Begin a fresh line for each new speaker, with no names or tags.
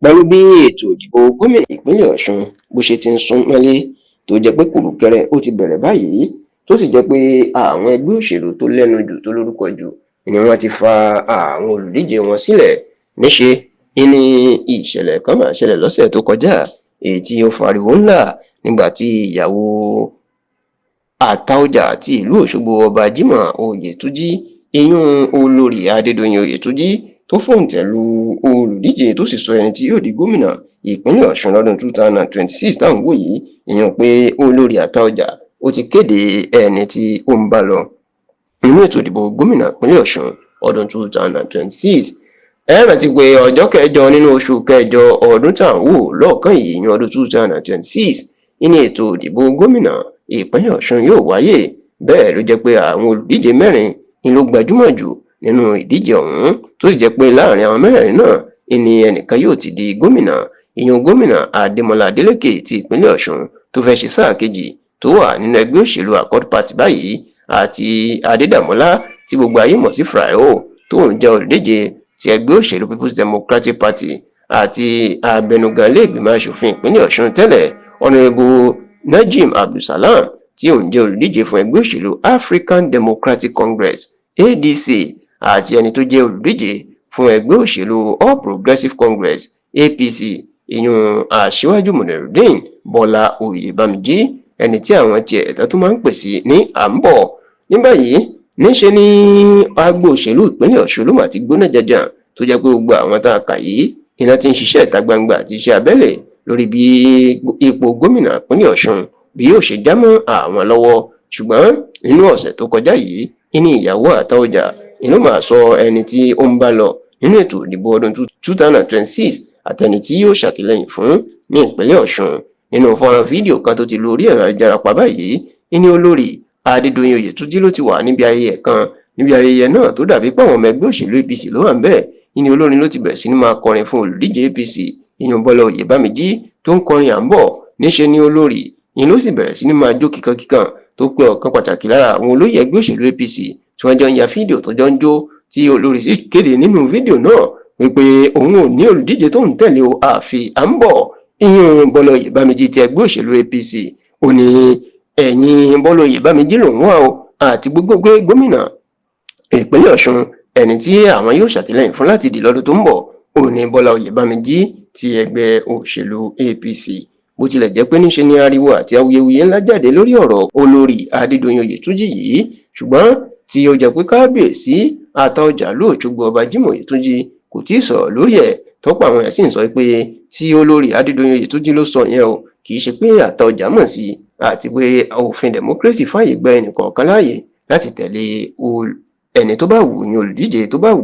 pẹ̀lú bí ètò ìdìbò gómìnà ìpínlẹ̀ Ọ̀ṣun bó ṣe ti ń sún mọ́lé tó jẹ́ pé kùrùkẹrẹ ó ti bẹ̀rẹ̀ báyìí tó sì jẹ́ pé àwọn ẹgbẹ́ òṣèlú tó lẹ́nu jù tó lórúkọ jù ni wọ́n ti fa àwọn olùdíje wọn sílẹ̀. Níṣe ní ìṣẹ̀lẹ̀ kan máa ṣẹlẹ̀ lọ́sẹ̀ tó kọjá èyí tí ó fariwo ńlá nígbà tí ìyàwó Àtaọjà ti ìlú Òṣogbo ọba Jimoh Oyètúnjí ìyún olórí Adédoyin Oyètúnjí tó fòǹtẹ̀ lu olùdíje tó sì sọ ẹni tí yóò di gómìnà ìpínlẹ̀ Ọ̀ṣun lọ́dún 2026 táwọn wò yìí, ìyẹn pé olórí Àtaọjà ó ti kéde ẹni tí ó ń bá lọ nínú ètò ìdìbò gómìnà ìpínlẹ̀ Ọ̀ṣun ọdún 2026. ẹ rántí pé ọjọ́ kẹjọ nínú oṣù kẹjọ ọdún tá à ń wò lọ́ọ̀kan yìí ní ọdún 2026 ní ètò ìdìbò gómìnà ìpínlẹ̀ Ọ̀ṣun yóò wáyé. Bẹ́ẹ̀ ló jẹ́ pé àwọn olùdíje mẹ́rin ni ló gbajúmọ̀ jù nínú ìdíje ọ̀hún tó sì jẹ́ pé láàrin àwọn mẹ́rẹ̀ẹ̀rin náà ni ẹnìkan yóò ti di gómìnà, ìyẹn gómìnà Adémọ́lá Adélékè ti ìpínlẹ̀ Ọ̀ṣun tó fẹ́ ṣe sáà kejì tó wà nínú ẹgbẹ́ òṣèlú Accord Party báyìí, àti Adédàmọ́lá tí gbogbo ayé mọ̀ sí Fáyọ̀ tóun jẹ́ olùdíje ti ẹgbẹ́ òṣèlú People's Democratic Party, àti abẹnugan ilé ìgbìmọ̀ aṣòfin ìpínlẹ̀ Ọ̀ṣun tẹ́lẹ̀ Honorable Najim Abdulsalam tí òun jẹ́ olùdíje fún ẹgbẹ́ òṣèlú African Democratic Congress ADC, àti ẹni tó jẹ́ olùdíje fún ẹgbẹ́ òṣèlú All Progressives Congress APC ìyún Aṣíwájú Munirudeen Bọ́lá Oyèbámíjí, ẹni tí àwọn tiẹ̀ ẹ̀tọ́ tó máa ń pè sí ní àǹbọ̀. Ní báyìí níṣe ni agbo òṣèlú ìpínlẹ̀ Ọ̀ṣun ló mà ti gbóná janjan tó jẹ́ pé gbogbo àwọn tá a kà yìí iná ti ń ṣiṣẹ́ ìta gbangba àti iṣẹ́ abẹ́lẹ̀ lórí bí ipò gómìnà ìpínlẹ̀ Ọ̀ṣun bí yóò ṣe já mọ́ àwọn lọ́wọ́. Ṣùgbọ́n nínú ọ̀sẹ̀ tó kọjá yìí ní ìyàwó Àtaọjà ló máa sọ ẹni tí ó ń bá lọ nínú ètò ìdìbò ọdún 2026 àtẹni tí yóò ṣàtìlẹ́yìn fún ní ìpínlẹ̀ Ọ̀ṣun. Nínú fọ́nrán fídíò kan tó ti lórí ẹ̀rọ ayélujára pa báyìí ní olórí Adédoyin Oyètúnjí ló ti wà níbi ayẹyẹ kan. Níbi ayẹyẹ náà tó dàbí pé àwọn ọmọ ẹgbẹ́ òṣèlú APC ló wà níbẹ̀, ní olórin ló ti bẹ̀rẹ̀ sí ní máa kọrin fún olùdíje APC ìyẹn Bọ́lá Oyèbámíjí tó ń kọrin à ń bọ̀. Níṣe ni olórí yìí ló sì bẹ̀rẹ̀ sí ní máa jó kíkankíkan tó pé ọ̀kan pàtàkì lára àwọn olóyè ẹgbẹ́ òṣèlú APC tí wọ́n jọ ń ya fídíò tó jọ ń jó, tí olórí sì kéde nínú fídíò náà wípé òun ò ní olùdíje tó ń tẹ̀lé o àfi à ń bọ̀ ìyẹn Bọ́lá Oyèbámíjí ti ẹgbẹ́ òṣèlú APC. Ó ní ẹ̀yìn Bọ́lá Oyèbámíjí lòun wà o àti gbogbo gómìnà ìpínlẹ̀ Ọ̀ṣun ẹni tí àwọn yóò ṣàtìlẹ́yìn fún láti dì lọ́dún tó ń bọ̀ ó ní Bọ́lá Oyèbámíjí ti ẹgbẹ́ òṣèlú APC. Bó tilẹ̀ jẹ́ pé níṣe ni ariwo àti awuyewuye ńlá jáde lórí ọ̀rọ̀ olórí Adédoyin Oyètúnjí yìí, ṣùgbọ́n tí ó jẹ́ pé kábíyèsí Àtaọjà l'Óṣogbo ọba Jimoh Oyètúnjí kò tí ì sọ̀rọ̀ lórí ẹ̀. Tọ́pọ̀ àwọn èèyàn sì ń sọ pé tí olórí Adédoyin Oyètúnjí ló sọ yẹn o, kì í ṣe pé Àtaọjà mọ̀ sí i, àti pé òfin democracy fààyè gba ẹnìkọ̀ọ̀kan láàyè láti tẹ̀lé ẹni tó bá wù ní olùdíje tó bá wù.